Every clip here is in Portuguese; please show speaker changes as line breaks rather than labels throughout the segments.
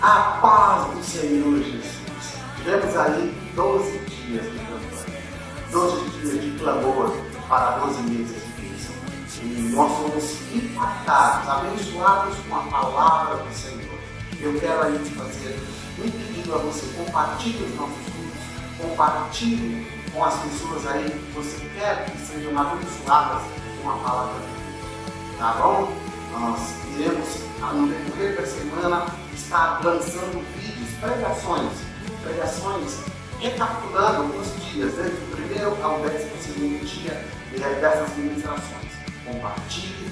A paz do Senhor Jesus. Tivemos aí 12 dias de campanha, 12 dias de clamor para 12 meses de bênção. E nós fomos impactados, abençoados com a palavra do Senhor. Eu quero aí te fazer um pedido a você: compartilhe os nossos cursos, compartilhe com as pessoas aí que você quer que sejam abençoadas com a palavra de Deus. Tá bom? Nós iremos, no decorrer da semana, estar lançando vídeos, pregações, recapitulando os dias, desde o primeiro ao 12º dia dessas ministrações. Compartilhe,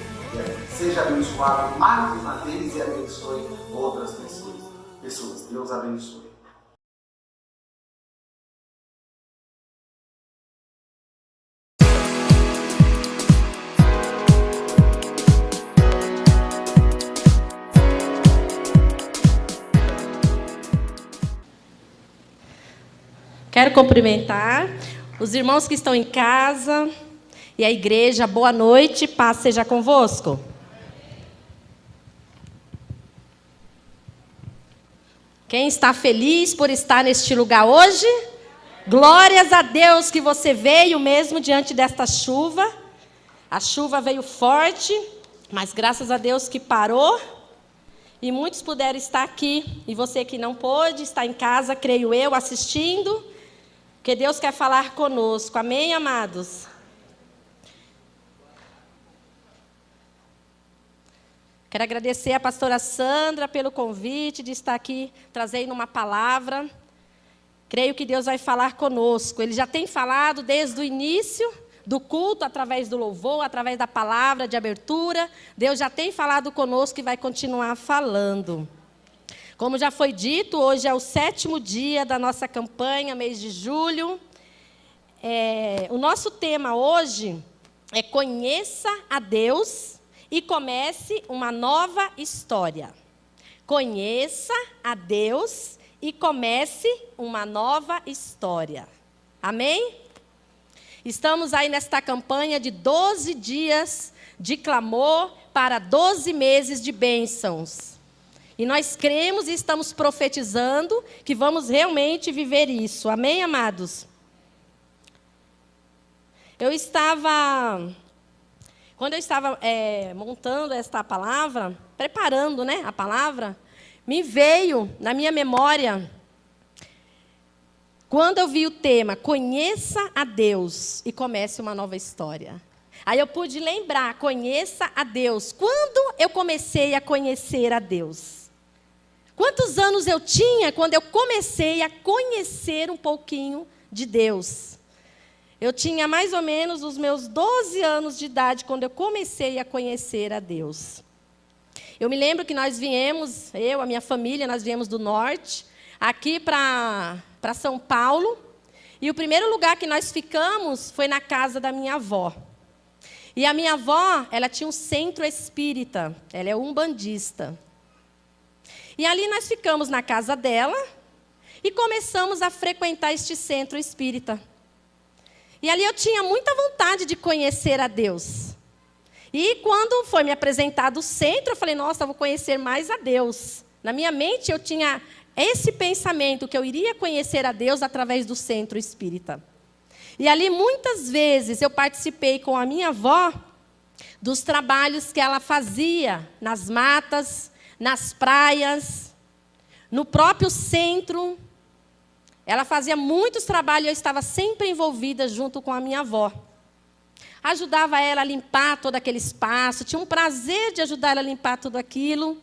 seja abençoado mais uma vez e abençoe outras pessoas. Deus abençoe.
Quero cumprimentar os irmãos que estão em casa e a igreja. Boa noite, paz seja convosco. Quem está feliz por estar neste lugar hoje? Glórias a Deus que você veio mesmo diante desta chuva. A chuva veio forte, mas graças a Deus que parou. E muitos puderam estar aqui. E você que não pôde, está em casa, creio eu, assistindo. Porque Deus quer falar conosco. Amém, amados? Quero agradecer a pastora Sandra pelo convite de estar aqui trazendo uma palavra. Creio que Deus vai falar conosco. Ele já tem falado desde o início do culto, através do louvor, através da palavra de abertura. Deus já tem falado conosco e vai continuar falando. Como já foi dito, hoje é o 7º dia da nossa campanha, mês de julho. O nosso tema hoje é Conheça a Deus e comece uma nova história. Conheça a Deus e comece uma nova história. Amém? Estamos aí nesta campanha de 12 dias de clamor para 12 meses de bênçãos. E nós cremos e estamos profetizando que vamos realmente viver isso. Amém, amados? Quando eu estava montando esta palavra, preparando, a palavra, me veio na minha memória, quando eu vi o tema, Conheça a Deus e comece uma nova história. Aí eu pude lembrar, conheça a Deus. Quando eu comecei a conhecer a Deus? Quantos anos eu tinha quando eu comecei a conhecer um pouquinho de Deus? Eu tinha mais ou menos os meus 12 anos de idade quando eu comecei a conhecer a Deus. Eu me lembro que nós viemos, a minha família, nós viemos do norte, aqui para São Paulo. E o primeiro lugar que nós ficamos foi na casa da minha avó. E a minha avó, ela tinha um centro espírita, ela é umbandista. E ali nós ficamos na casa dela e começamos a frequentar este centro espírita. E ali eu tinha muita vontade de conhecer a Deus. E quando foi me apresentado o centro, eu falei, nossa, eu vou conhecer mais a Deus. Na minha mente eu tinha esse pensamento, que eu iria conhecer a Deus através do centro espírita. E ali muitas vezes eu participei com a minha avó dos trabalhos que ela fazia nas matas, nas praias, no próprio centro. Ela fazia muitos trabalhos e eu estava sempre envolvida junto com a minha avó. Ajudava ela a limpar todo aquele espaço, tinha um prazer de ajudar ela a limpar tudo aquilo.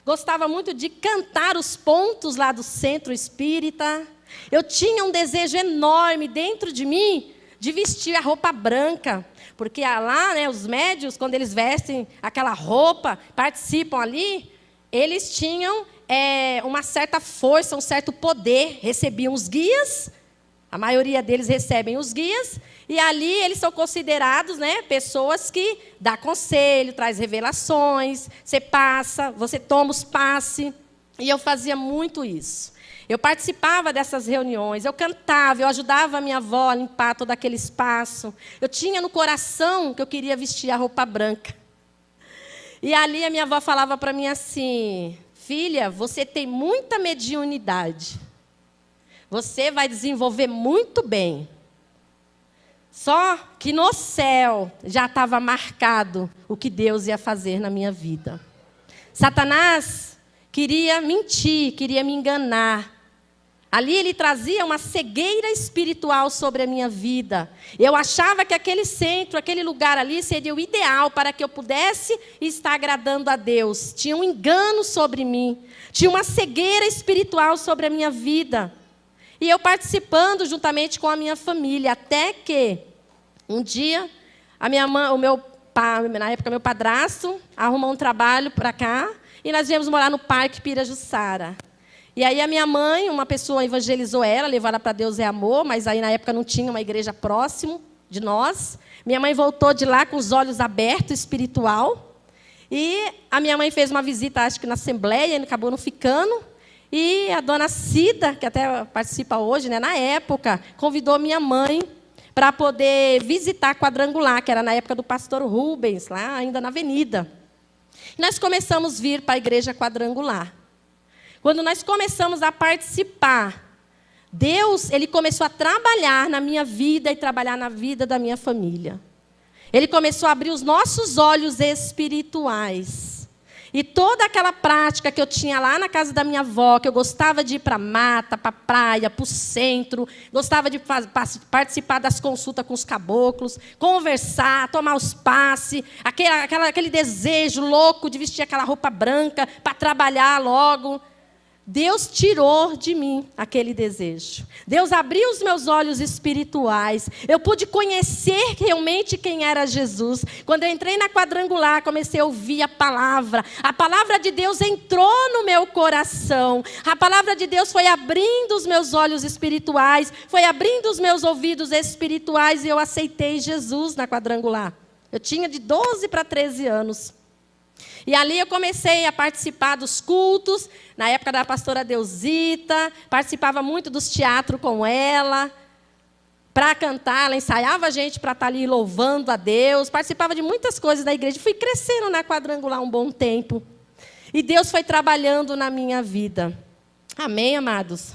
Gostava muito de cantar os pontos lá do centro espírita. Eu tinha um desejo enorme dentro de mim de vestir a roupa branca. Porque lá, os médios, quando eles vestem aquela roupa, participam ali, eles tinham uma certa força, um certo poder. Recebiam os guias, a maioria deles recebem os guias, e ali eles são considerados pessoas que dão conselho, traz revelações, você passa, você toma os passes. E eu fazia muito isso. Eu participava dessas reuniões, eu cantava, eu ajudava a minha avó a limpar todo aquele espaço. Eu tinha no coração que eu queria vestir a roupa branca. E ali a minha avó falava para mim assim, filha, você tem muita mediunidade. Você vai desenvolver muito bem. Só que no céu já estava marcado o que Deus ia fazer na minha vida. Satanás queria mentir, queria me enganar. Ali ele trazia uma cegueira espiritual sobre a minha vida. Eu achava que aquele centro, aquele lugar ali seria o ideal para que eu pudesse estar agradando a Deus. Tinha um engano sobre mim. Tinha uma cegueira espiritual sobre a minha vida. E eu participando juntamente com a minha família. Até que um dia, a minha mãe, o meu pai, na época meu padrasto, arrumou um trabalho para cá. E nós viemos morar no Parque Pirajussara. E aí a minha mãe, uma pessoa evangelizou ela, levou ela para Deus é Amor, mas aí na época não tinha uma igreja próximo de nós. Minha mãe voltou de lá com os olhos abertos, espiritual. E a minha mãe fez uma visita, acho que na Assembleia, e acabou não ficando. E a dona Cida, que até participa hoje, né, na época, convidou minha mãe para poder visitar a Quadrangular, que era na época do pastor Rubens, lá ainda na Avenida. E nós começamos a vir para a igreja Quadrangular. Quando nós começamos a participar, Deus, Ele começou a trabalhar na minha vida e trabalhar na vida da minha família. Ele começou a abrir os nossos olhos espirituais. E toda aquela prática que eu tinha lá na casa da minha avó, que eu gostava de ir para a mata, para a praia, para o centro, gostava de participar das consultas com os caboclos, conversar, tomar os passes, aquele desejo louco de vestir aquela roupa branca para trabalhar logo. Deus tirou de mim aquele desejo. Deus abriu os meus olhos espirituais. Eu pude conhecer realmente quem era Jesus. Quando eu entrei na Quadrangular, comecei a ouvir a palavra. A palavra de Deus entrou no meu coração. A palavra de Deus foi abrindo os meus olhos espirituais, foi abrindo os meus ouvidos espirituais e eu aceitei Jesus na Quadrangular. Eu tinha de 12 para 13 anos. E ali eu comecei a participar dos cultos, na época da pastora Deusita, participava muito dos teatros com ela, para cantar, ela ensaiava a gente para estar ali louvando a Deus, participava de muitas coisas da igreja, fui crescendo na Quadrangular um bom tempo. E Deus foi trabalhando na minha vida. Amém, amados?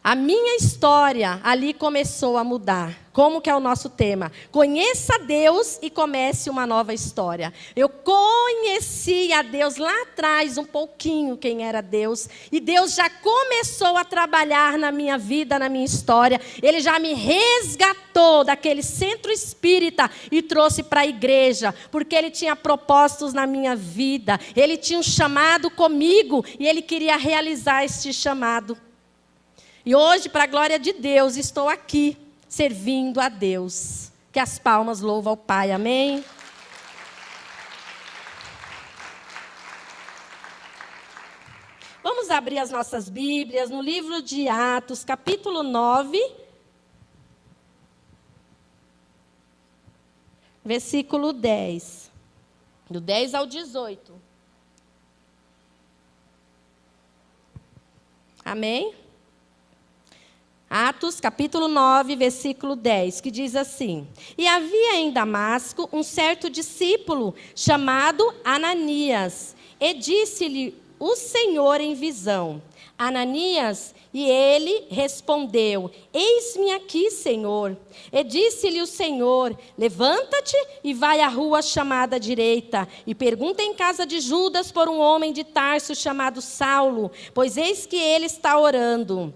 A minha história ali começou a mudar. Como que é o nosso tema? Conheça Deus e comece uma nova história. Eu conheci a Deus lá atrás, um pouquinho quem era Deus. E Deus já começou a trabalhar na minha vida, na minha história. Ele já me resgatou daquele centro espírita e trouxe para a igreja. Porque Ele tinha propósitos na minha vida. Ele tinha um chamado comigo e Ele queria realizar este chamado. E hoje, para a glória de Deus, estou aqui, servindo a Deus. Que as palmas louvam ao Pai, amém? Vamos abrir as nossas Bíblias no livro de Atos, capítulo 9, versículo 10. Do 10 ao 18. Amém? Atos, capítulo 9, versículo 10, que diz assim: E havia em Damasco um certo discípulo chamado Ananias, e disse-lhe o Senhor em visão: Ananias, e ele respondeu: Eis-me aqui, Senhor. E disse-lhe o Senhor: Levanta-te e vai à rua chamada direita, e pergunta em casa de Judas por um homem de Tarso chamado Saulo, pois eis que ele está orando.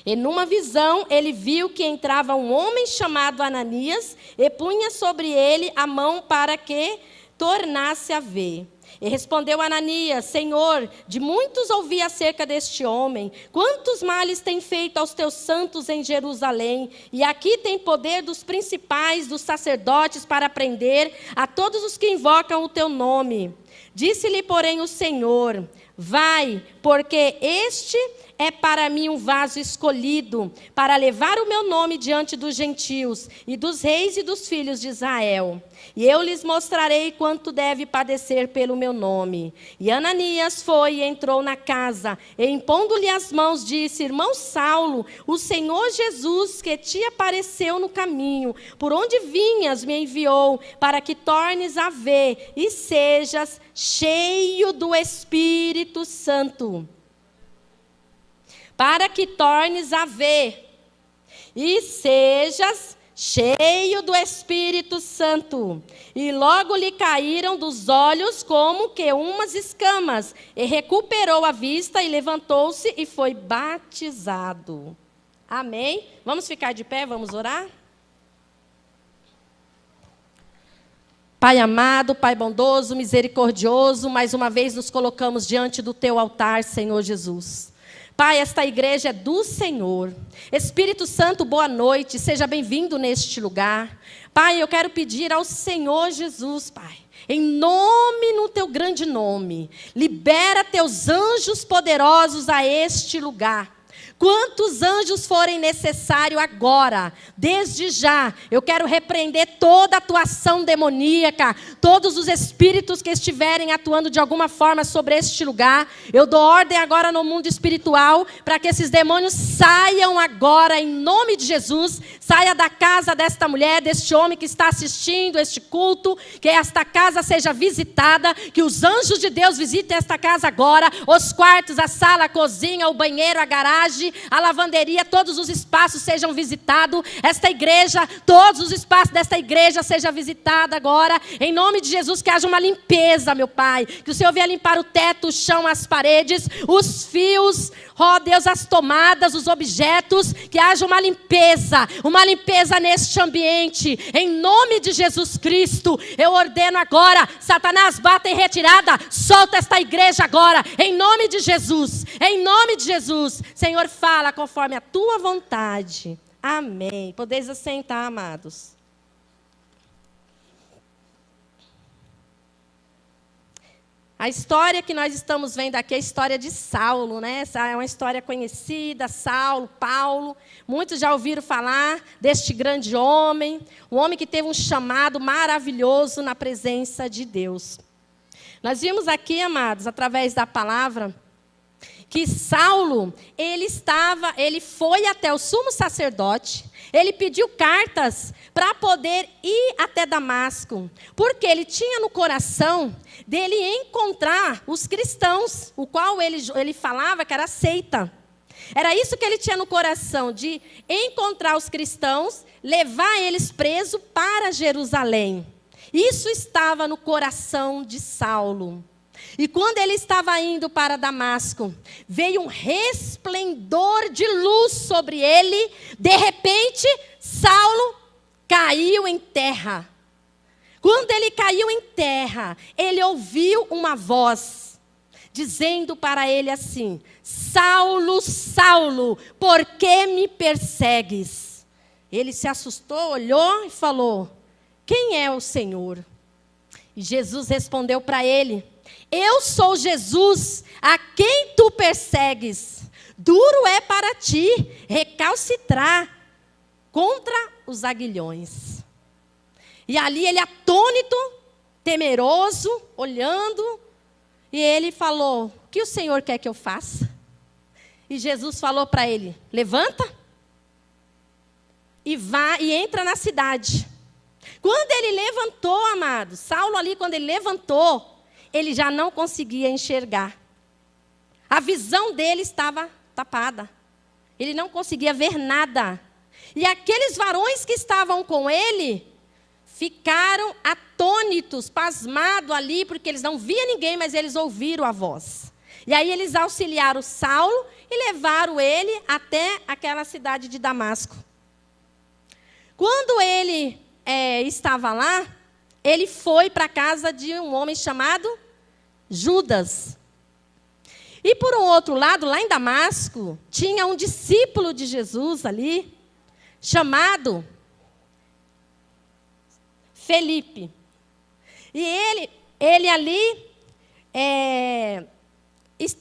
E numa visão ele viu que entrava um homem chamado Ananias e punha sobre ele a mão para que tornasse a ver. E respondeu Ananias: Senhor, de muitos ouvi acerca deste homem. Quantos males tem feito aos teus santos em Jerusalém? E aqui tem poder dos principais, dos sacerdotes, para prender a todos os que invocam o teu nome. Disse-lhe, porém, o Senhor: Vai, porque este é para mim um vaso escolhido, para levar o meu nome diante dos gentios, e dos reis e dos filhos de Israel. E eu lhes mostrarei quanto deve padecer pelo meu nome. E Ananias foi e entrou na casa, e impondo-lhe as mãos, disse: Irmão Saulo, o Senhor Jesus, que te apareceu no caminho, por onde vinhas, me enviou, para que tornes a ver, e sejas cheio do Espírito Santo. Para que tornes a ver, e sejas cheio do Espírito Santo. E logo lhe caíram dos olhos como que umas escamas, e recuperou a vista, e levantou-se e foi batizado. Amém? Vamos ficar de pé, vamos orar? Pai amado, Pai bondoso, misericordioso, mais uma vez nos colocamos diante do teu altar, Senhor Jesus. Pai, esta igreja é do Senhor. Espírito Santo, boa noite, seja bem-vindo neste lugar. Pai, eu quero pedir ao Senhor Jesus, Pai, em nome, no teu grande nome, libera teus anjos poderosos a este lugar. Quantos anjos forem necessários agora, desde já, eu quero repreender toda atuação demoníaca, todos os espíritos que estiverem atuando de alguma forma sobre este lugar. Eu dou ordem agora no mundo espiritual, para que esses demônios saiam agora, em nome de Jesus, saia da casa desta mulher, deste homem que está assistindo este culto, que esta casa seja visitada, que os anjos de Deus visitem esta casa agora, os quartos, a sala, a cozinha, o banheiro, a garagem, a lavanderia, todos os espaços sejam visitados. Esta igreja, todos os espaços desta igreja sejam visitados agora. Em nome de Jesus, que haja uma limpeza, meu Pai. Que o Senhor venha limpar o teto, o chão, as paredes, os fios, ó Deus, as tomadas, os objetos. Que haja uma limpeza neste ambiente. Em nome de Jesus Cristo, eu ordeno agora, Satanás, bata em retirada, solta esta igreja agora. Em nome de Jesus, em nome de Jesus. Senhor, fala conforme a tua vontade. Amém. Podeis assentar, amados. A história que nós estamos vendo aqui é a história de Saulo, né? Essa é uma história conhecida, Saulo, Paulo. Muitos já ouviram falar deste grande homem, um homem que teve um chamado maravilhoso na presença de Deus. Nós vimos aqui, amados, através da palavra, que Saulo, ele foi até o sumo sacerdote, ele pediu cartas para poder ir até Damasco, porque ele tinha no coração dele encontrar os cristãos, o qual ele falava que era seita. Era isso que ele tinha no coração, de encontrar os cristãos, levar eles presos para Jerusalém. Isso estava no coração de Saulo. E quando ele estava indo para Damasco, veio um resplendor de luz sobre ele. De repente, Saulo caiu em terra. Quando ele caiu em terra, ele ouviu uma voz dizendo para ele assim: Saulo, Saulo, por que me persegues? Ele se assustou, olhou e falou: quem é o Senhor? E Jesus respondeu para ele: eu sou Jesus, a quem tu persegues. Duro é para ti recalcitrar contra os aguilhões. E ali ele atônito, temeroso, olhando, e ele falou: o que o Senhor quer que eu faça? E Jesus falou para ele: levanta e vá e entra na cidade. Quando ele levantou, amado, Saulo ali, quando ele levantou, ele já não conseguia enxergar. A visão dele estava tapada. Ele não conseguia ver nada. E aqueles varões que estavam com ele ficaram atônitos, pasmados ali, porque eles não viam ninguém, mas eles ouviram a voz. E aí eles auxiliaram Saulo e levaram ele até aquela cidade de Damasco. Quando ele estava lá, ele foi para a casa de um homem chamado Judas. E por um outro lado, lá em Damasco, tinha um discípulo de Jesus ali, chamado Felipe. E ele ali,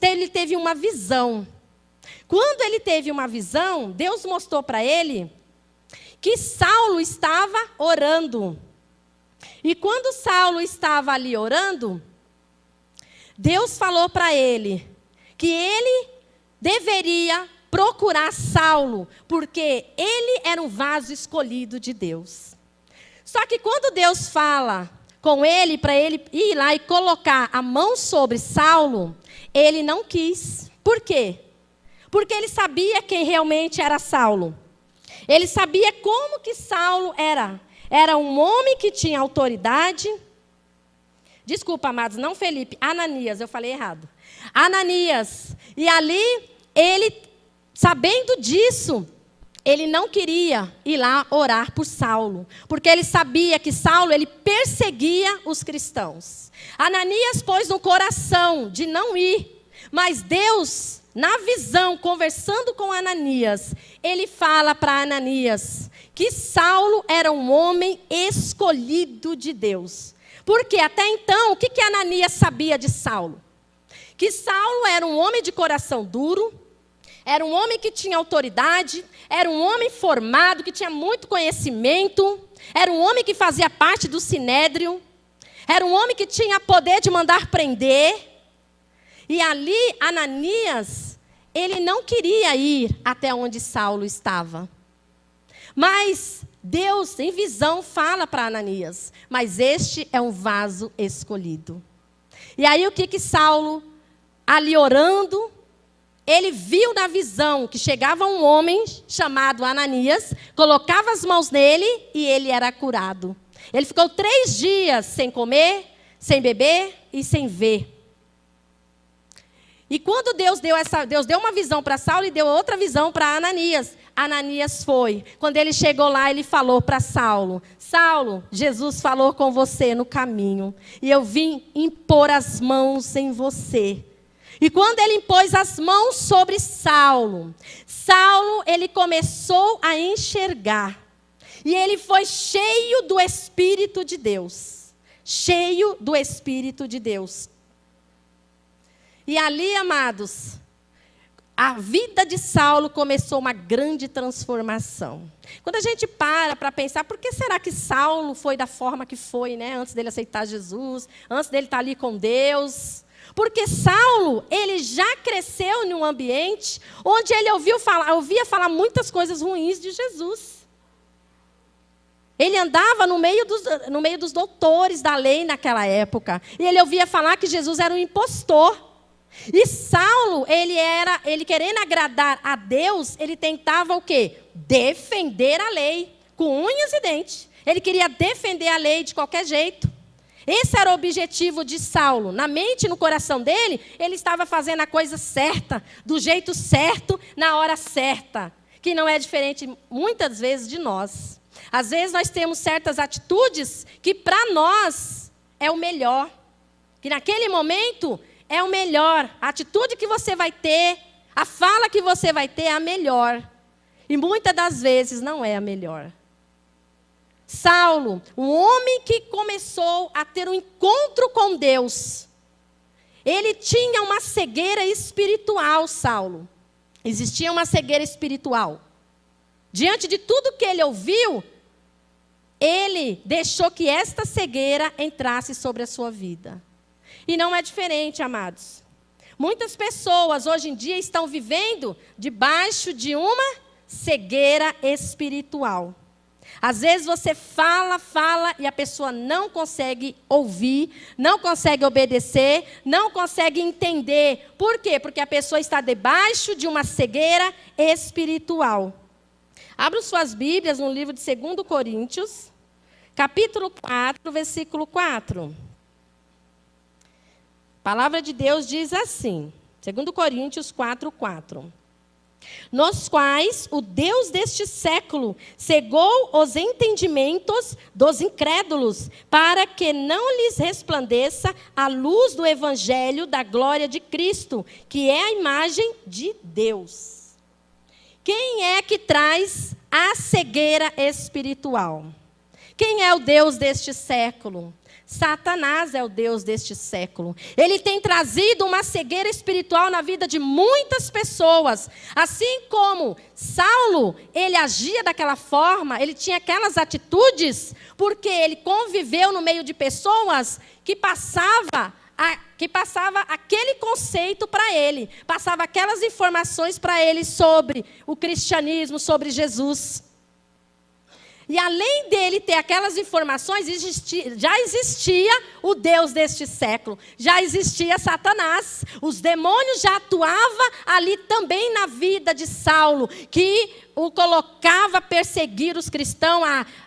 ele teve uma visão. quando ele teve uma visão, Deus mostrou para ele que Saulo estava orando. E quando Saulo estava ali orando, Deus falou para ele que ele deveria procurar Saulo, porque ele era um vaso escolhido de Deus. Só que quando Deus fala com ele, para ele ir lá e colocar a mão sobre Saulo, ele não quis. Por quê? Porque ele sabia quem realmente era Saulo. Ele sabia como que Saulo era. Era um homem que tinha autoridade. Desculpa, amados, não Felipe, Ananias, eu falei errado. Ananias. E ali, ele, sabendo disso, ele não queria ir lá orar por Saulo. Porque ele sabia que Saulo, ele perseguia os cristãos. Ananias pôs no coração de não ir. Mas Deus, na visão, conversando com Ananias, ele fala para Ananias que Saulo era um homem escolhido de Deus. Porque até então, o que Ananias sabia de Saulo? Que Saulo era um homem de coração duro, era um homem que tinha autoridade, era um homem formado, que tinha muito conhecimento, era um homem que fazia parte do Sinédrio, era um homem que tinha poder de mandar prender. E ali, Ananias, ele não queria ir até onde Saulo estava. Mas Deus, em visão, fala para Ananias, mas este é um vaso escolhido. E aí o que Saulo, ali orando, ele viu na visão que chegava um homem chamado Ananias, colocava as mãos nele e ele era curado. Ele ficou 3 dias sem comer, sem beber e sem ver. E quando Deus deu uma visão para Saulo e deu outra visão para Ananias. Ananias foi. Quando ele chegou lá, ele falou para Saulo: Saulo, Jesus falou com você no caminho. E eu vim impor as mãos em você. E quando ele impôs as mãos sobre Saulo, ele começou a enxergar. E ele foi cheio do Espírito de Deus. Cheio do Espírito de Deus. E ali, amados, a vida de Saulo começou uma grande transformação. Quando a gente para pensar, por que será que Saulo foi da forma que foi, né? Antes dele aceitar Jesus, antes dele estar ali com Deus. Porque Saulo, ele já cresceu em um ambiente onde ele ouvia falar muitas coisas ruins de Jesus. Ele andava no meio dos doutores da lei naquela época. E ele ouvia falar que Jesus era um impostor. E Saulo, ele querendo agradar a Deus, ele tentava o quê? Defender a lei, com unhas e dentes. Ele queria defender a lei de qualquer jeito. Esse era o objetivo de Saulo. Na mente e no coração dele, ele estava fazendo a coisa certa, do jeito certo, na hora certa. Que não é diferente, muitas vezes, de nós. Às vezes nós temos certas atitudes que para nós é o melhor. Que naquele momento é o melhor. A atitude que você vai ter, a fala que você vai ter é a melhor. E muitas das vezes não é a melhor. Saulo, um homem que começou a ter um encontro com Deus. Ele tinha uma cegueira espiritual, Saulo. Existia uma cegueira espiritual. Diante de tudo que ele ouviu, ele deixou que esta cegueira entrasse sobre a sua vida. E não é diferente, amados. Muitas pessoas hoje em dia estão vivendo debaixo de uma cegueira espiritual. Às vezes você fala e a pessoa não consegue ouvir, não consegue obedecer, não consegue entender. Por quê? Porque a pessoa está debaixo de uma cegueira espiritual. Abra suas Bíblias no livro de 2 Coríntios, capítulo 4, versículo 4. A palavra de Deus diz assim, 2 Coríntios 4, 4. Nos quais o Deus deste século cegou os entendimentos dos incrédulos, para que não lhes resplandeça a luz do evangelho da glória de Cristo, que é a imagem de Deus. Quem é que traz a cegueira espiritual? Quem é o Deus deste século? Satanás é o Deus deste século. Ele tem trazido uma cegueira espiritual na vida de muitas pessoas. Assim como Saulo, ele agia daquela forma, ele tinha aquelas atitudes, porque ele conviveu no meio de pessoas que passava aquele conceito para ele, passava aquelas informações para ele sobre o cristianismo, sobre Jesus. E além dele ter aquelas informações, já existia o Deus deste século, já existia Satanás. Os demônios já atuavam ali também na vida de Saulo, que o colocava a perseguir os cristãos,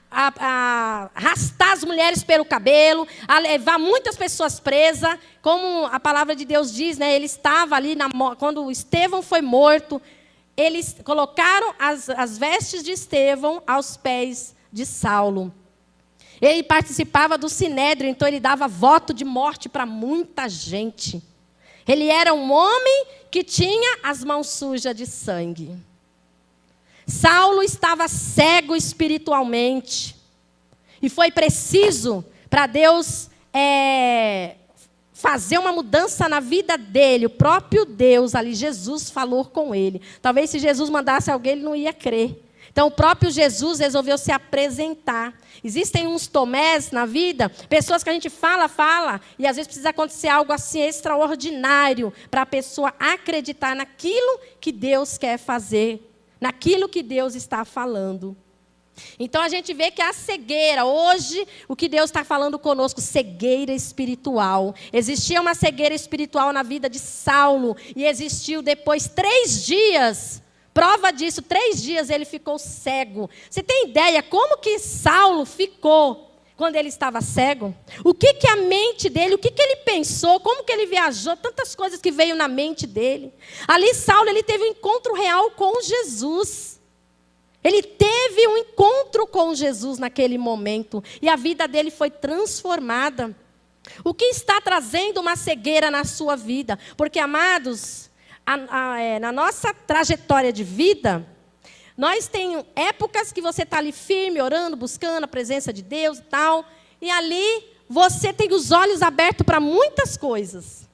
a arrastar as mulheres pelo cabelo, a levar muitas pessoas presas. Como a palavra de Deus diz, né? Ele estava ali, quando Estevão foi morto, eles colocaram as vestes de Estevão aos pés de Saulo. Ele participava do Sinédrio, então ele dava voto de morte para muita gente. Ele era um homem que tinha as mãos sujas de sangue. Saulo estava cego espiritualmente. E foi preciso para Deus fazer uma mudança na vida dele. O próprio Deus ali, Jesus, falou com ele. Talvez se Jesus mandasse alguém, ele não ia crer. Então o próprio Jesus resolveu se apresentar. Existem uns Tomés na vida, pessoas que a gente fala, e às vezes precisa acontecer algo assim extraordinário para a pessoa acreditar naquilo que Deus quer fazer, naquilo que Deus está falando. Então a gente vê que a cegueira, hoje, o que Deus está falando conosco, cegueira espiritual. Existia uma cegueira espiritual na vida de Saulo, e existiu depois 3 dias, prova disso, 3 dias ele ficou cego. Você tem ideia como que Saulo ficou quando ele estava cego? O que a mente dele, o que ele pensou, como que ele viajou, tantas coisas que veio na mente dele. Ali Saulo, ele teve um encontro real com Jesus. Ele teve um encontro com Jesus naquele momento. E a vida dele foi transformada. O que está trazendo uma cegueira na sua vida? Porque, amados, na nossa trajetória de vida, nós temos épocas que você está ali firme, orando, buscando a presença de Deus e tal. E ali você tem os olhos abertos para muitas coisas.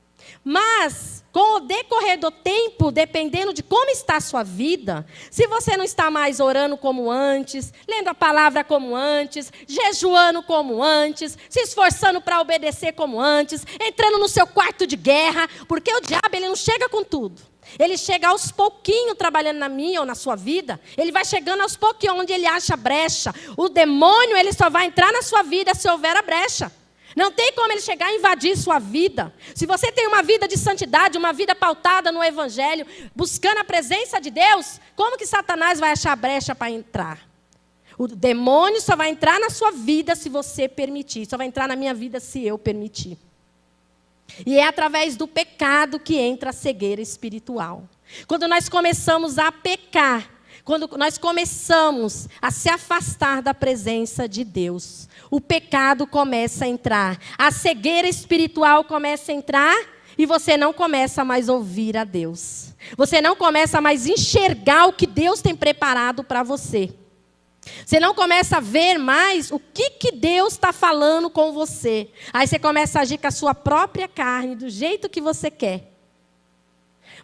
Mas, com o decorrer do tempo, dependendo de como está a sua vida, se você não está mais orando como antes, lendo a palavra como antes, jejuando como antes, se esforçando para obedecer como antes, entrando no seu quarto de guerra, porque o diabo ele não chega com tudo. Ele chega aos pouquinhos trabalhando na minha ou na sua vida. Ele vai chegando aos pouquinhos onde ele acha brecha. O demônio ele só vai entrar na sua vida se houver a brecha. Não tem como ele chegar a invadir sua vida. Se você tem uma vida de santidade, uma vida pautada no Evangelho, buscando a presença de Deus, como que Satanás vai achar brecha para entrar? O demônio só vai entrar na sua vida se você permitir. Só vai entrar na minha vida se eu permitir. E é através do pecado que entra a cegueira espiritual. Quando nós começamos a pecar, quando nós começamos a se afastar da presença de Deus, o pecado começa a entrar, a cegueira espiritual começa a entrar e você não começa mais a ouvir a Deus. Você não começa mais a enxergar o que Deus tem preparado para você. Você não começa a ver mais o que Deus está falando com você. Aí você começa a agir com a sua própria carne, do jeito que você quer.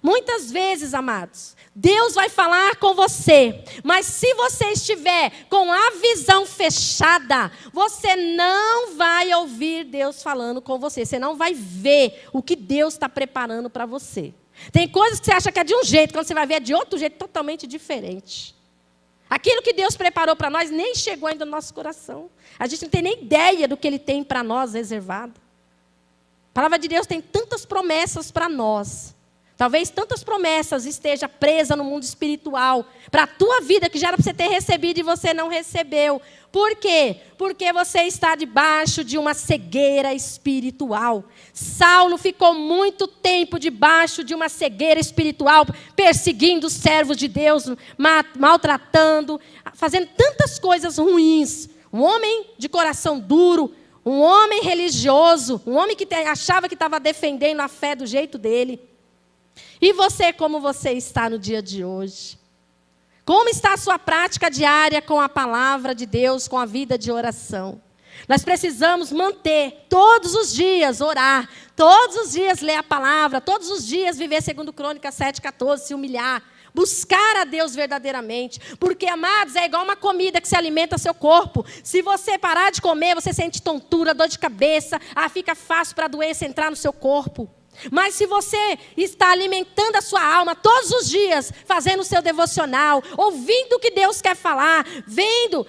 Muitas vezes, amados, Deus vai falar com você, mas se você estiver com a visão fechada, você não vai ouvir Deus falando com você. Você não vai ver o que Deus está preparando para você. Tem coisas que você acha que é de um jeito, quando você vai ver é de outro jeito totalmente diferente. Aquilo que Deus preparou para nós nem chegou ainda no nosso coração. A gente não tem nem ideia do que Ele tem para nós reservado. A palavra de Deus tem tantas promessas para nós. Talvez tantas promessas estejam presas no mundo espiritual para a tua vida, que já era para você ter recebido e você não recebeu. Por quê? Porque você está debaixo de uma cegueira espiritual. Saulo ficou muito tempo debaixo de uma cegueira espiritual, perseguindo os servos de Deus, maltratando, fazendo tantas coisas ruins. Um homem de coração duro, um homem religioso, um homem que achava que estava defendendo a fé do jeito dele. E você, como você está no dia de hoje? Como está a sua prática diária com a palavra de Deus, com a vida de oração? Nós precisamos manter todos os dias, orar, todos os dias ler a palavra, todos os dias viver segundo Crônicas 7:14, se humilhar, buscar a Deus verdadeiramente. Porque, amados, é igual uma comida que se alimenta seu corpo. Se você parar de comer, você sente tontura, dor de cabeça, fica fácil para a doença entrar no seu corpo. Mas se você está alimentando a sua alma todos os dias, fazendo o seu devocional, ouvindo o que Deus quer falar, vendo,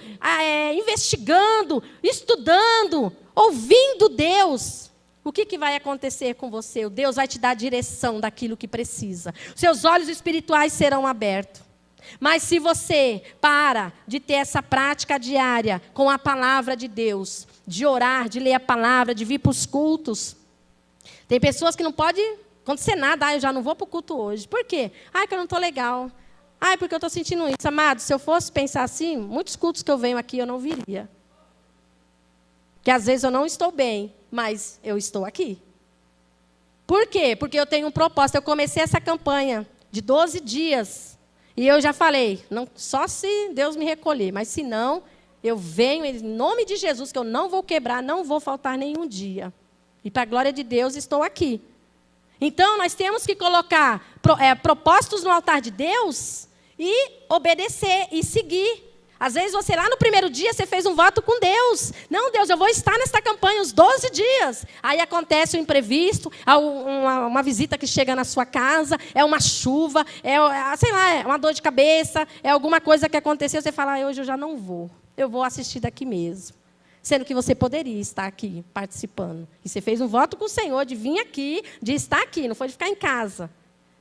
investigando, estudando, ouvindo Deus, o que vai acontecer com você? O Deus vai te dar a direção daquilo que precisa. Seus olhos espirituais serão abertos. Mas se você para de ter essa prática diária com a palavra de Deus, de orar, de ler a palavra, de vir para os cultos, tem pessoas que não pode acontecer nada. Eu já não vou para o culto hoje. Por quê? Que eu não estou legal. Porque eu estou sentindo isso. Amado, se eu fosse pensar assim, muitos cultos que eu venho aqui eu não viria. Porque às vezes eu não estou bem, mas eu estou aqui. Por quê? Porque eu tenho um propósito. Eu comecei essa campanha de 12 dias. E eu já falei, não, só se Deus me recolher. Mas se não, eu venho em nome de Jesus, que eu não vou quebrar, não vou faltar nenhum dia. E para a glória de Deus, estou aqui. Então, nós temos que colocar propósitos no altar de Deus e obedecer e seguir. Às vezes, você lá no primeiro dia, você fez um voto com Deus. Não, Deus, eu vou estar nesta campanha os 12 dias. Aí acontece um imprevisto, uma visita que chega na sua casa, é uma chuva, é uma dor de cabeça, é alguma coisa que aconteceu. Você fala, hoje eu já não vou. Eu vou assistir daqui mesmo. Sendo que você poderia estar aqui participando. E você fez um voto com o Senhor de vir aqui, de estar aqui, não foi de ficar em casa.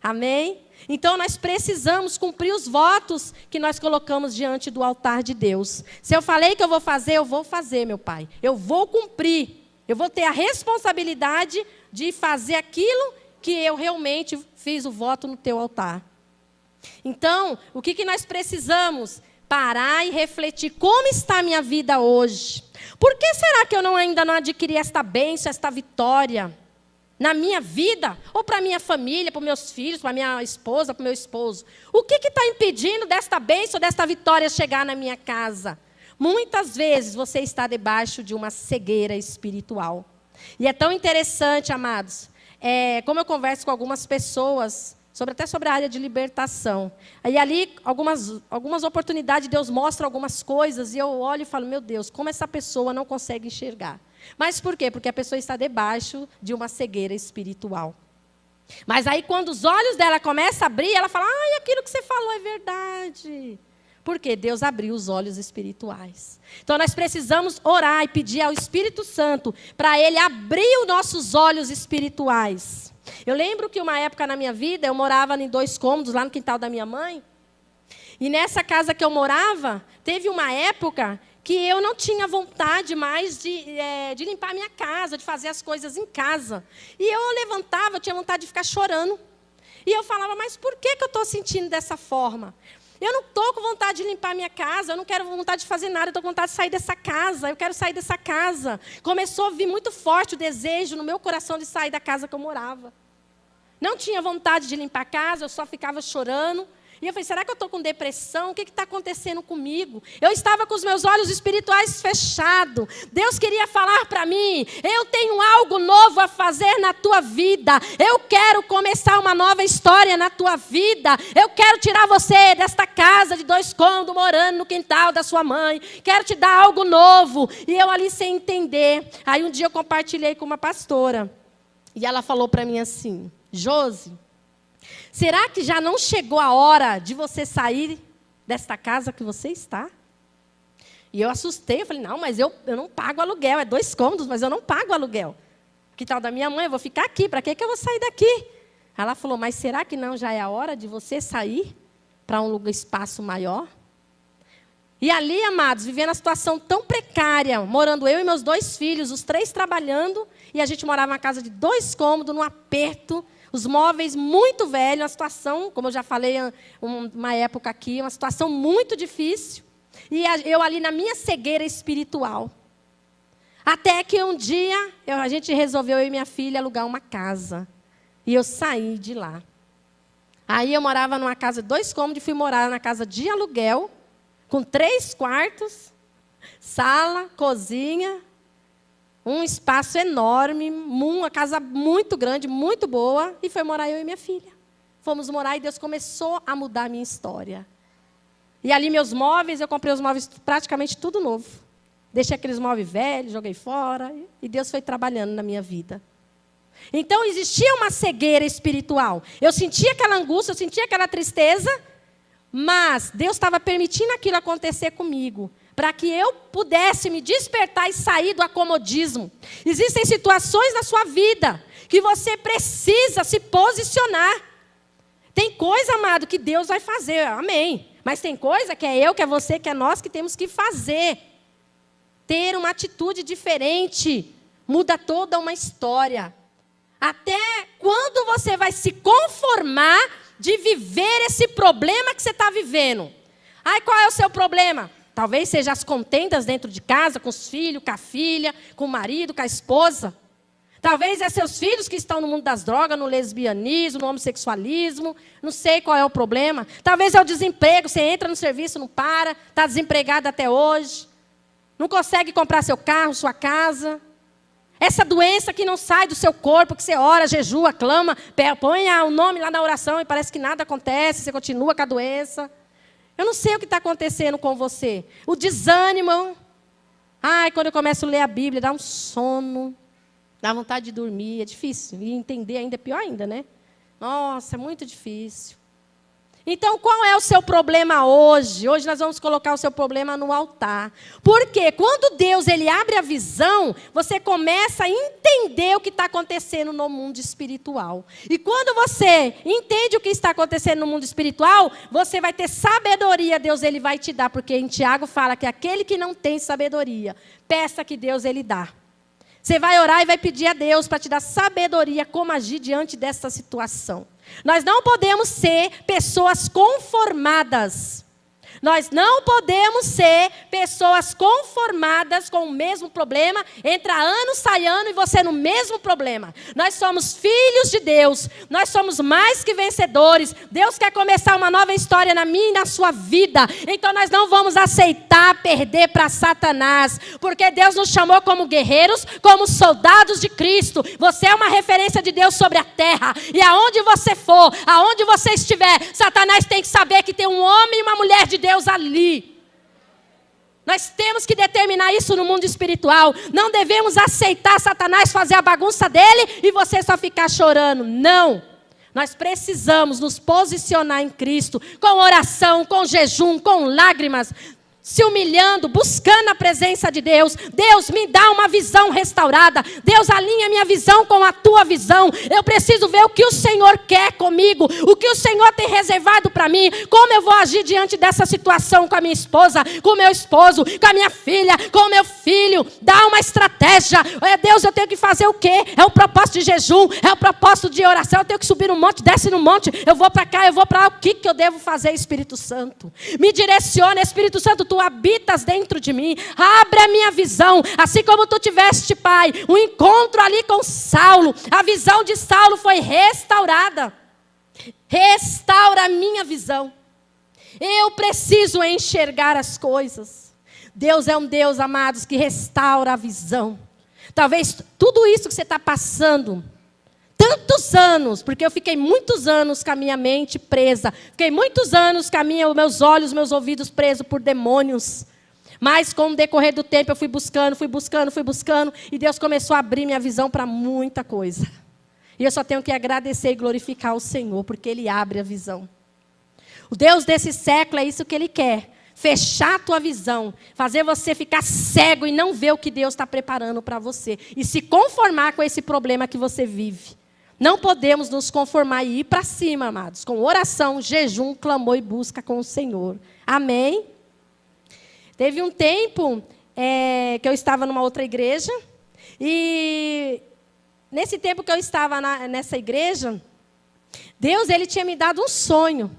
Amém? Então nós precisamos cumprir os votos que nós colocamos diante do altar de Deus. Se eu falei que eu vou fazer, meu Pai. Eu vou cumprir. Eu vou ter a responsabilidade de fazer aquilo que eu realmente fiz o voto no teu altar. Então, o que nós precisamos? Parar e refletir como está a minha vida hoje. Por que será que eu ainda não adquiri esta bênção, esta vitória na minha vida? Ou para a minha família, para os meus filhos, para a minha esposa, para o meu esposo? O que está impedindo desta bênção, desta vitória chegar na minha casa? Muitas vezes você está debaixo de uma cegueira espiritual. E é tão interessante, amados, como eu converso com algumas pessoas, até sobre a área de libertação. Aí ali, algumas oportunidades, Deus mostra algumas coisas, e eu olho e falo, meu Deus, como essa pessoa não consegue enxergar. Mas por quê? Porque a pessoa está debaixo de uma cegueira espiritual. Mas aí, quando os olhos dela começam a abrir, ela fala, aquilo que você falou é verdade. Porque Deus abriu os olhos espirituais. Então, nós precisamos orar e pedir ao Espírito Santo para Ele abrir os nossos olhos espirituais. Eu lembro que uma época na minha vida, eu morava em 2 cômodos, lá no quintal da minha mãe. E nessa casa que eu morava, teve uma época que eu não tinha vontade mais de limpar a minha casa, de fazer as coisas em casa. E eu levantava, eu tinha vontade de ficar chorando. E eu falava, mas por que eu estou sentindo dessa forma? Eu não estou com vontade de limpar a minha casa, eu não quero vontade de fazer nada, eu estou com vontade de sair dessa casa, eu quero sair dessa casa. Começou a vir muito forte o desejo no meu coração de sair da casa que eu morava. Não tinha vontade de limpar a casa, eu só ficava chorando. E eu falei, será que eu estou com depressão? O que está acontecendo comigo? Eu estava com os meus olhos espirituais fechados. Deus queria falar para mim, eu tenho algo novo a fazer na tua vida. Eu quero começar uma nova história na tua vida. Eu quero tirar você desta casa de 2 cômodos, morando no quintal da sua mãe. Quero te dar algo novo. E eu ali sem entender. Aí um dia eu compartilhei com uma pastora. E ela falou para mim assim, Josi, será que já não chegou a hora de você sair desta casa que você está? E eu assustei, eu falei, não, mas eu não pago aluguel, é 2 cômodos, mas eu não pago aluguel. Que tal da minha mãe, eu vou ficar aqui, para que eu vou sair daqui? Ela falou, mas será que não já é a hora de você sair para um espaço maior? E ali, amados, vivendo uma situação tão precária, morando eu e meus 2 filhos, os 3 trabalhando, e a gente morava numa casa de 2 cômodos, num aperto, os móveis muito velhos, uma situação, como eu já falei, uma época aqui, uma situação muito difícil. E eu ali na minha cegueira espiritual. Até que um dia, a gente resolveu, eu e minha filha, alugar uma casa. E eu saí de lá. Aí eu morava numa casa de 2 cômodos e fui morar na casa de aluguel, com 3 quartos, sala, cozinha, um espaço enorme, uma casa muito grande, muito boa, e foi morar eu e minha filha. Fomos morar e Deus começou a mudar a minha história. E ali meus móveis, eu comprei os móveis praticamente tudo novo. Deixei aqueles móveis velhos, joguei fora, e Deus foi trabalhando na minha vida. Então existia uma cegueira espiritual. Eu sentia aquela angústia, eu sentia aquela tristeza, mas Deus estava permitindo aquilo acontecer comigo, para que eu pudesse me despertar e sair do acomodismo. Existem situações na sua vida que você precisa se posicionar. Tem coisa, amado, que Deus vai fazer, amém. Mas tem coisa que é eu, que é você, que é nós que temos que fazer. Ter uma atitude diferente muda toda uma história. Até quando você vai se conformar de viver esse problema que você está vivendo? Ai, qual é o seu problema? Talvez seja as contendas dentro de casa, com os filhos, com a filha, com o marido, com a esposa. Talvez é seus filhos que estão no mundo das drogas, no lesbianismo, no homossexualismo. Não sei qual é o problema. Talvez é o desemprego, você entra no serviço, não para, está desempregado até hoje. Não consegue comprar seu carro, sua casa. Essa doença que não sai do seu corpo, que você ora, jejua, clama, põe o nome lá na oração e parece que nada acontece, você continua com a doença. Eu não sei o que está acontecendo com você. O desânimo. Ai, quando eu começo a ler a Bíblia, dá um sono. Dá vontade de dormir, é difícil. E entender ainda é pior ainda, né? Nossa, é muito difícil. Então, qual é o seu problema hoje? Hoje nós vamos colocar o seu problema no altar. Porque quando Deus ele abre a visão, você começa a entender o que está acontecendo no mundo espiritual. E quando você entende o que está acontecendo no mundo espiritual, você vai ter sabedoria, Deus ele vai te dar. Porque em Tiago fala que aquele que não tem sabedoria, peça que Deus ele dá. Você vai orar e vai pedir a Deus para te dar sabedoria como agir diante dessa situação. Nós não podemos ser pessoas conformadas. Nós não podemos ser pessoas conformadas com o mesmo problema. Entra ano, sai ano e você no mesmo problema. Nós somos filhos de Deus. Nós somos mais que vencedores. Deus quer começar uma nova história na minha e na sua vida. Então nós não vamos aceitar perder para Satanás. Porque Deus nos chamou como guerreiros, como soldados de Cristo. Você é uma referência de Deus sobre a terra. E aonde você for, aonde você estiver, Satanás tem que saber que tem um homem e uma mulher de Deus ali. Nós temos que determinar isso no mundo espiritual. Não devemos aceitar Satanás fazer a bagunça dele e você só ficar chorando. Não. Nós precisamos nos posicionar em Cristo, com oração, com jejum, com lágrimas, se humilhando, buscando a presença de Deus. Deus, me dá uma visão restaurada. Deus, alinha minha visão com a tua visão. Eu preciso ver o que o Senhor quer comigo, o que o Senhor tem reservado para mim, como eu vou agir diante dessa situação com a minha esposa, com o meu esposo, com a minha filha, com o meu filho. Dá uma estratégia. Deus, eu tenho que fazer o quê? É o propósito de jejum, é o propósito de oração. Eu tenho que subir no monte, desce no monte, eu vou para cá, eu vou para lá. O que eu devo fazer, Espírito Santo? Me direciona, Espírito Santo, tu habitas dentro de mim, abre a minha visão, assim como tu tiveste, Pai, um encontro ali com Saulo, a visão de Saulo foi restaurada. Restaura a minha visão. Eu preciso enxergar as coisas. Deus é um Deus, amados, que restaura a visão. Talvez tudo isso que você está passando, tantos anos, porque eu fiquei muitos anos com a minha mente presa. Fiquei muitos anos com os meus olhos, meus ouvidos presos por demônios. Mas com o decorrer do tempo eu fui buscando. E Deus começou a abrir minha visão para muita coisa. E eu só tenho que agradecer e glorificar o Senhor, porque Ele abre a visão. O Deus desse século é isso que Ele quer. Fechar a tua visão, fazer você ficar cego e não ver o que Deus está preparando para você. E se conformar com esse problema que você vive. Não podemos nos conformar e ir para cima, amados, com oração, jejum, clamor e busca com o Senhor. Amém? Teve um tempo que eu estava numa outra igreja, e nesse tempo que eu estava nessa igreja, Deus ele tinha me dado um sonho.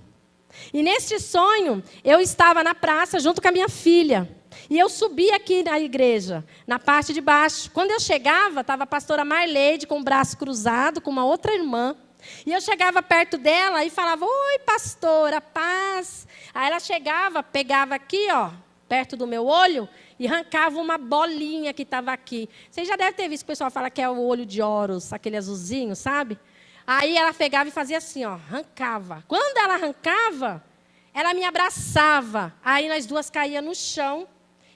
E neste sonho, eu estava na praça junto com a minha filha. E eu subi aqui na igreja, na parte de baixo. Quando eu chegava, estava a pastora Marleide com o braço cruzado, com uma outra irmã. E eu chegava perto dela e falava, oi, pastora, paz. Aí ela chegava, pegava aqui, ó, perto do meu olho, e arrancava uma bolinha que estava aqui. Vocês já devem ter visto, o pessoal fala que é o olho de Horus, aquele azulzinho, sabe? Aí ela pegava e fazia assim, ó, arrancava. Quando ela arrancava, ela me abraçava. Aí nós duas caíamos no chão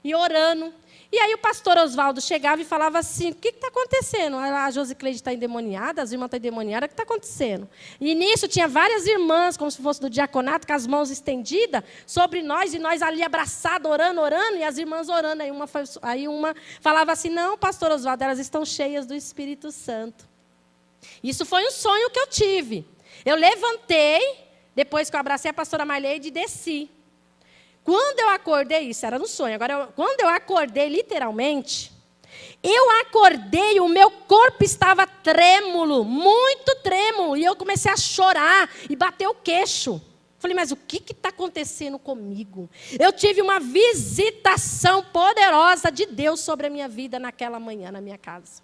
e orando. E aí o pastor Oswaldo chegava e falava assim, o que está acontecendo? A Josicleide está endemoniada, as irmãs estão endemoniadas, o que está acontecendo? E nisso tinha várias irmãs, como se fosse do diaconato, com as mãos estendidas sobre nós, e nós ali abraçados, orando, e as irmãs orando. Aí uma falava assim, não, pastor Oswaldo, elas estão cheias do Espírito Santo. Isso foi um sonho que eu tive. Eu levantei, depois que eu abracei a pastora Marleide, e desci. Quando eu acordei, isso era no sonho, agora, quando eu acordei literalmente, o meu corpo estava trêmulo, muito trêmulo, e eu comecei a chorar e bater o queixo. Falei, mas o que está acontecendo comigo? Eu tive uma visitação poderosa de Deus sobre a minha vida naquela manhã, na minha casa.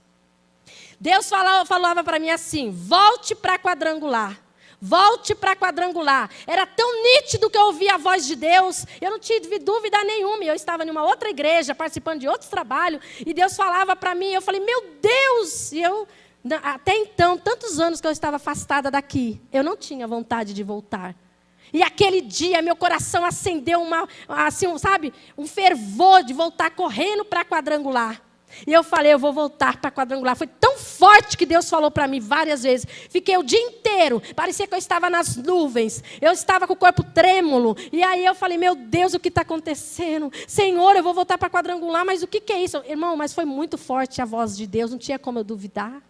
Deus falava para mim assim, volte para a quadrangular. Volte para a quadrangular. Era tão nítido que eu ouvia a voz de Deus. Eu não tive dúvida nenhuma. Eu estava em uma outra igreja, participando de outros trabalhos. E Deus falava para mim. Eu falei, meu Deus! E eu, até então, tantos anos que eu estava afastada daqui, eu não tinha vontade de voltar. E aquele dia, meu coração acendeu um fervor de voltar correndo para a quadrangular. E eu falei, eu vou voltar para a quadrangular. Foi tão forte que Deus falou para mim várias vezes. Fiquei o dia inteiro, parecia que eu estava nas nuvens. Eu estava com o corpo trêmulo. E aí eu falei, meu Deus, o que está acontecendo? Senhor, eu vou voltar para a quadrangular, mas o que é isso? Irmão, mas foi muito forte a voz de Deus, não tinha como eu duvidar.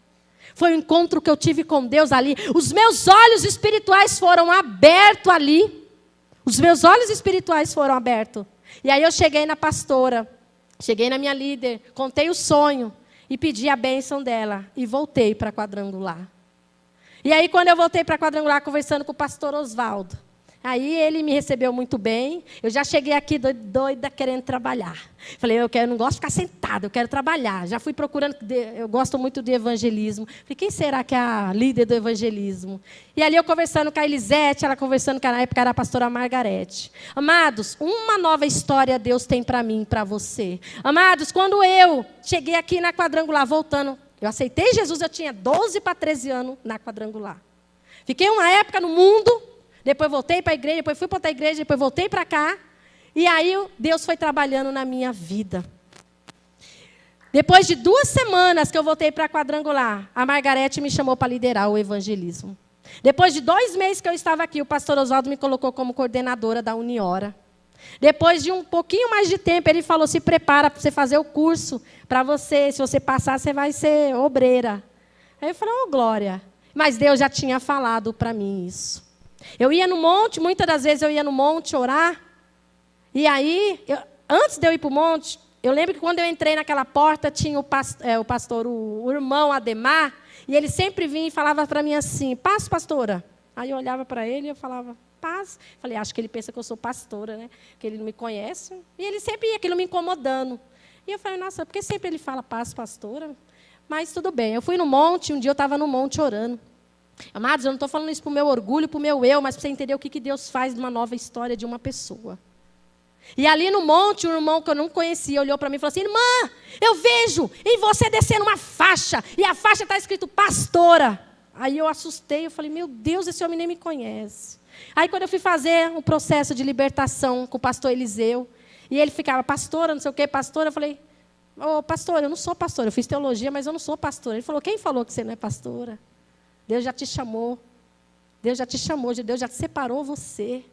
Foi um encontro que eu tive com Deus ali. Os meus olhos espirituais foram abertos ali. Os meus olhos espirituais foram abertos. E aí eu cheguei na pastora. Cheguei na minha líder, contei o sonho e pedi a bênção dela. E voltei para a quadrangular. E aí, quando eu voltei para a quadrangular, conversando com o pastor Oswaldo, aí ele me recebeu muito bem. Eu já cheguei aqui doida querendo trabalhar. Falei, eu não gosto de ficar sentada, eu quero trabalhar. Já fui procurando, eu gosto muito de evangelismo. Falei, quem será que é a líder do evangelismo? E ali eu conversando com a Elisete, ela conversando com a, na época era a pastora Margarete. Amados, uma nova história Deus tem para mim e para você. Amados, quando eu cheguei aqui na quadrangular, voltando, eu aceitei Jesus, eu tinha 12 para 13 anos na quadrangular. Fiquei uma época no mundo. Depois voltei para a igreja, depois fui para outra igreja, depois voltei para cá. E aí Deus foi trabalhando na minha vida. Depois de 2 semanas que eu voltei para a quadrangular, a Margarete me chamou para liderar o evangelismo. Depois de 2 meses que eu estava aqui, o pastor Oswaldo me colocou como coordenadora da Uniora. Depois de um pouquinho mais de tempo, ele falou, se prepara para você fazer o curso, para você, se você passar, você vai ser obreira. Aí eu falei, ô glória. Mas Deus já tinha falado para mim isso. Eu ia no monte, muitas das vezes eu ia no monte orar. E aí, antes de eu ir para o monte, eu lembro que quando eu entrei naquela porta, tinha o irmão Ademar, e ele sempre vinha e falava para mim assim, paz, pastora. Aí eu olhava para ele e eu falava, paz. Falei, acho que ele pensa que eu sou pastora, né? Que ele não me conhece. E ele sempre ia, aquilo me incomodando. E eu falei, nossa, por que sempre ele fala paz, pastora? Mas tudo bem. Eu fui no monte, um dia eu estava no monte orando. Amados, eu não estou falando isso para o meu orgulho, para o meu eu, mas para você entender o que Deus faz numa nova história de uma pessoa. E ali no monte, um irmão que eu não conhecia olhou para mim e falou assim, irmã, eu vejo em você descendo uma faixa, e a faixa está escrito pastora. Aí eu assustei, eu falei, meu Deus, esse homem nem me conhece. Aí quando eu fui fazer um processo de libertação com o pastor Eliseu, e ele ficava, pastora, não sei o quê, pastora, eu falei, ô pastora, eu não sou pastora, eu fiz teologia, mas eu não sou pastora. Ele falou, quem falou que você não é pastora? Deus já te chamou. Deus já te chamou, Deus já te separou você.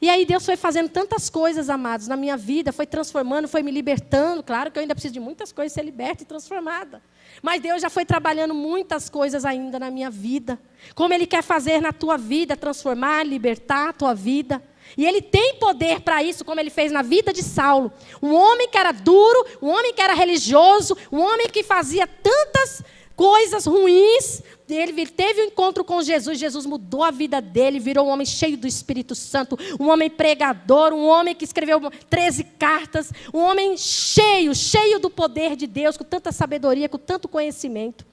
E aí Deus foi fazendo tantas coisas, amados, na minha vida, foi transformando, foi me libertando. Claro que eu ainda preciso de muitas coisas ser liberta e transformada. Mas Deus já foi trabalhando muitas coisas ainda na minha vida. Como Ele quer fazer na tua vida, transformar, libertar a tua vida. E Ele tem poder para isso, como Ele fez na vida de Saulo. Um homem que era duro, um homem que era religioso, um homem que fazia tantas coisas ruins. Ele teve um encontro com Jesus, Jesus mudou a vida dele, virou um homem cheio do Espírito Santo, um homem pregador, um homem que escreveu 13 cartas, um homem cheio do poder de Deus, com tanta sabedoria, com tanto conhecimento.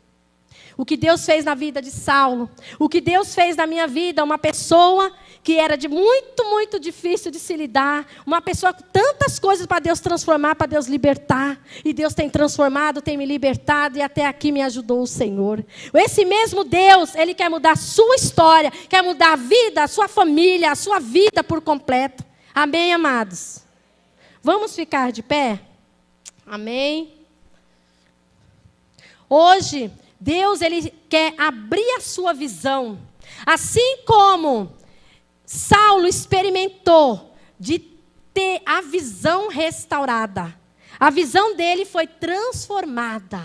O que Deus fez na vida de Saulo. O que Deus fez na minha vida. Uma pessoa que era de muito, muito difícil de se lidar. Uma pessoa com tantas coisas para Deus transformar, para Deus libertar. E Deus tem transformado, tem me libertado. E até aqui me ajudou o Senhor. Esse mesmo Deus, Ele quer mudar a sua história. Quer mudar a vida, a sua família, a sua vida por completo. Amém, amados? Vamos ficar de pé? Amém? Hoje, Deus, Ele quer abrir a sua visão. Assim como Saulo experimentou de ter a visão restaurada. A visão dele foi transformada.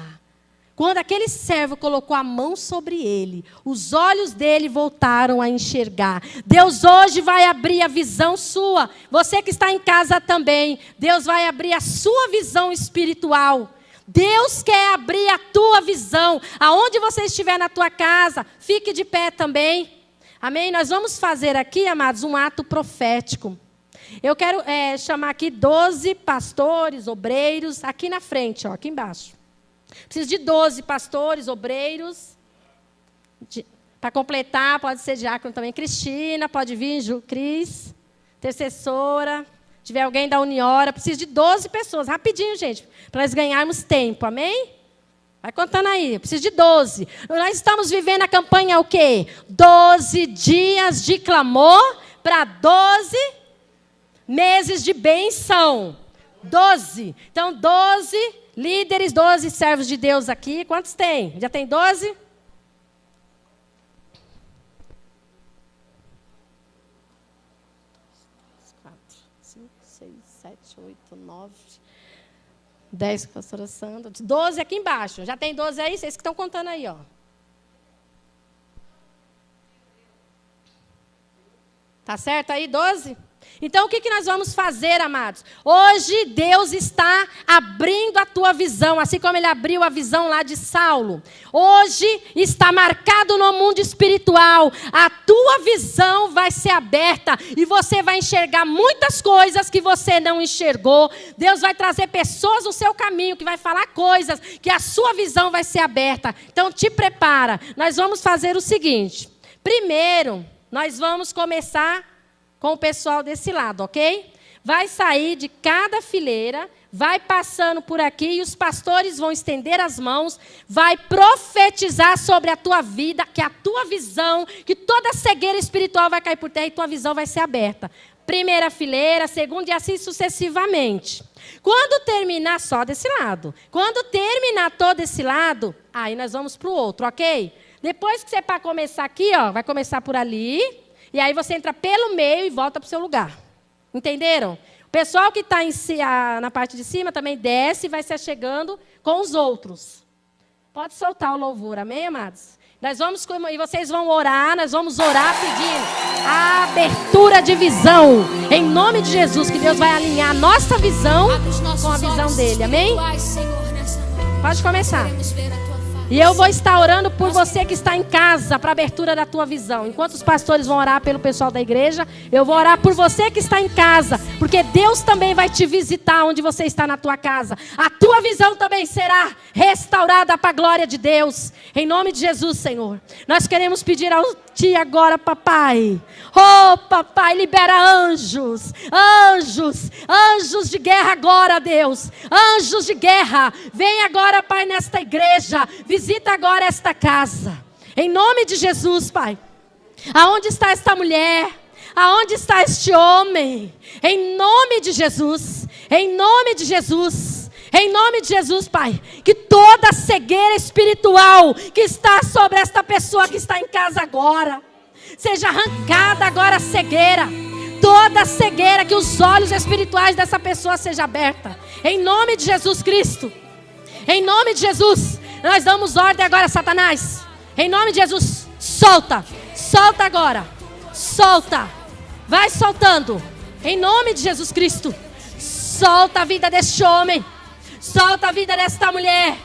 Quando aquele servo colocou a mão sobre ele, os olhos dele voltaram a enxergar. Deus hoje vai abrir a visão sua. Você que está em casa também, Deus vai abrir a sua visão espiritual. Deus quer abrir a tua visão. Aonde você estiver na tua casa, fique de pé também. Amém? Nós vamos fazer aqui, amados, um ato profético. Eu quero chamar aqui 12 pastores, obreiros, aqui na frente, ó, aqui embaixo. Preciso de 12 pastores, obreiros. Para completar, pode ser diácono também. Cristina, pode vir, Cris. Intercessora. Se tiver alguém da Uniora, preciso de 12 pessoas. Rapidinho, gente, para nós ganharmos tempo, amém? Vai contando aí, preciso de 12. Nós estamos vivendo a campanha o quê? 12 dias de clamor para 12 meses de bênção. 12. Então, 12 líderes, 12 servos de Deus aqui. Quantos tem? Já tem 12? Sete, 8, 9, 10, pastora Sandra. 12 aqui embaixo. Já tem 12 aí? Vocês que estão contando aí, ó. Tá certo aí, 12? Então, o que nós vamos fazer, amados? Hoje, Deus está abrindo a tua visão, assim como Ele abriu a visão lá de Saulo. Hoje, está marcado no mundo espiritual. A tua visão vai ser aberta e você vai enxergar muitas coisas que você não enxergou. Deus vai trazer pessoas no seu caminho que vai falar coisas que a sua visão vai ser aberta. Então, te prepara. Nós vamos fazer o seguinte. Primeiro, nós vamos começar com o pessoal desse lado, ok? Vai sair de cada fileira, vai passando por aqui e os pastores vão estender as mãos, vai profetizar sobre a tua vida, que a tua visão, que toda cegueira espiritual vai cair por terra e tua visão vai ser aberta. Primeira fileira, segunda e assim sucessivamente. Quando terminar só desse lado, quando terminar todo esse lado, aí nós vamos para o outro, ok? Depois que você para começar aqui, ó, vai começar por ali. E aí você entra pelo meio e volta para o seu lugar. Entenderam? O pessoal que está na parte de cima também desce e vai se achegando com os outros. Pode soltar o louvor, amém, amados? E vocês vão orar, nós vamos orar pedindo a abertura de visão. Em nome de Jesus, que Deus vai alinhar a nossa visão com a visão dele, amém? Pode começar. E eu vou estar orando por você que está em casa, para a abertura da tua visão. Enquanto os pastores vão orar pelo pessoal da igreja, eu vou orar por você que está em casa, porque Deus também vai te visitar onde você está na tua casa. A tua visão também será restaurada para a glória de Deus. Em nome de Jesus, Senhor. Nós queremos pedir a Ti agora, papai. Oh, papai, libera anjos. Anjos. Anjos de guerra agora, Deus. Anjos de guerra. Vem agora, Pai, nesta igreja. Visita agora esta casa. Em nome de Jesus, Pai. Aonde está esta mulher? Aonde está este homem? Em nome de Jesus. Em nome de Jesus. Em nome de Jesus, Pai, que toda cegueira espiritual que está sobre esta pessoa que está em casa agora, seja arrancada agora a cegueira. Toda cegueira, que os olhos espirituais dessa pessoa sejam abertos. Em nome de Jesus Cristo. Em nome de Jesus, nós damos ordem agora, Satanás. Em nome de Jesus, solta. Solta agora. Solta. Vai soltando. Em nome de Jesus Cristo. Solta a vida deste homem. Solta a vida desta mulher.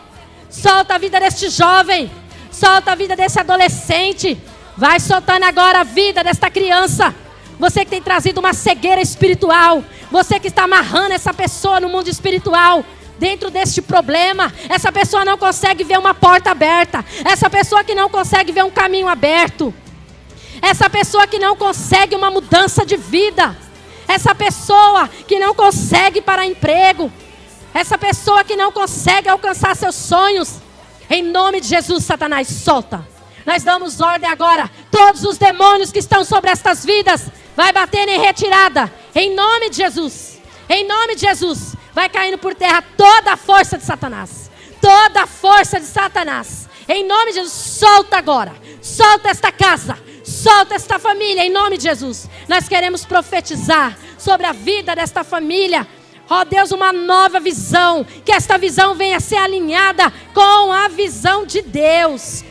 Solta a vida deste jovem. Solta a vida desse adolescente. Vai soltando agora a vida desta criança. Você que tem trazido uma cegueira espiritual. Você que está amarrando essa pessoa no mundo espiritual. dentro deste problema. Essa pessoa não consegue ver uma porta aberta. Essa pessoa que não consegue ver um caminho aberto. Essa pessoa que não consegue uma mudança de vida. Essa pessoa que não consegue parar emprego. Essa pessoa que não consegue alcançar seus sonhos. Em nome de Jesus, Satanás, solta. Nós damos ordem agora. Todos os demônios que estão sobre estas vidas, vai bater em retirada. Em nome de Jesus. Em nome de Jesus. Vai caindo por terra toda a força de Satanás. Toda a força de Satanás. Em nome de Jesus, solta agora. Solta esta casa. Solta esta família, em nome de Jesus. Nós queremos profetizar sobre a vida desta família. Ó Deus, uma nova visão. Que esta visão venha ser alinhada com a visão de Deus.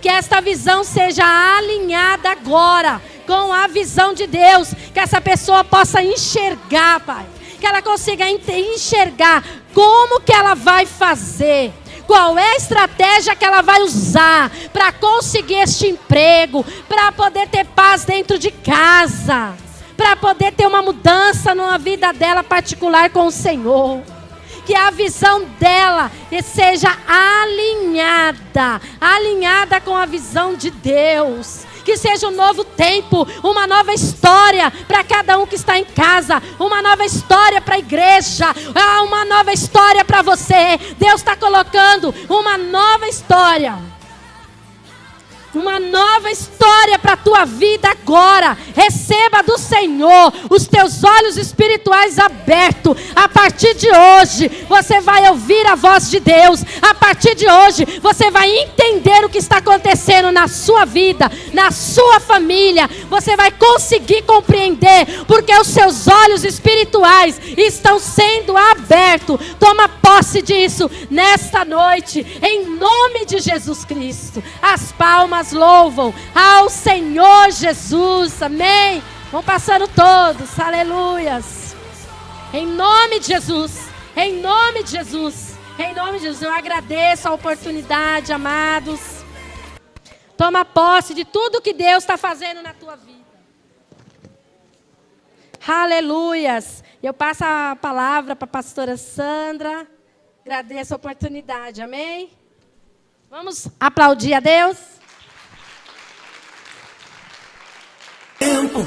Que esta visão seja alinhada agora com a visão de Deus. Que essa pessoa possa enxergar, Pai. Que ela consiga enxergar como que ela vai fazer. Qual é a estratégia que ela vai usar para conseguir este emprego, para poder ter paz dentro de casa, para poder ter uma mudança na vida dela particular com o Senhor. Que a visão dela seja alinhada com a visão de Deus. Que seja um novo tempo, uma nova história para cada um que está em casa, uma nova história para a igreja, uma nova história para você. Deus está colocando uma nova história. Uma nova história para a tua vida agora. Receba do Senhor os teus olhos espirituais abertos. A partir de hoje, você vai ouvir a voz de Deus. A partir de hoje, você vai entender o que está acontecendo na sua vida, na sua família. Você vai conseguir compreender, porque os seus olhos espirituais estão sendo abertos. Toma posse disso nesta noite, em nome de Jesus Cristo. As palmas louvam ao Senhor Jesus, amém? Vão passando todos, aleluias. Em nome de Jesus, em nome de Jesus, em nome de Jesus. Eu agradeço a oportunidade, amados. Toma posse de tudo que Deus está fazendo na tua vida. Aleluias. Eu passo a palavra para a pastora Sandra. Agradeço a oportunidade, amém? Vamos aplaudir a Deus?
Tempo.